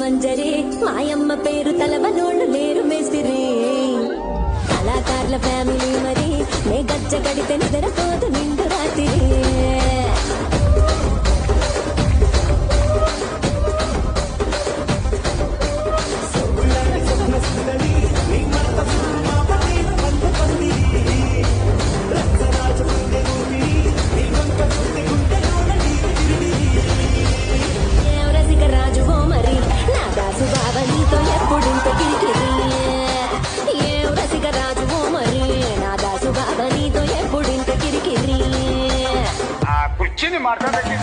మంజరే మాయమ్మ పేరు తలవనోళ్ళు లేరు మేస్తిరి కళాకారుల ఫ్యామిలీ మరి నే గజ్జ కడితే నిద్రపోదు నిండు రాత్రి కుర్చీని మాట్లాడబెట్టి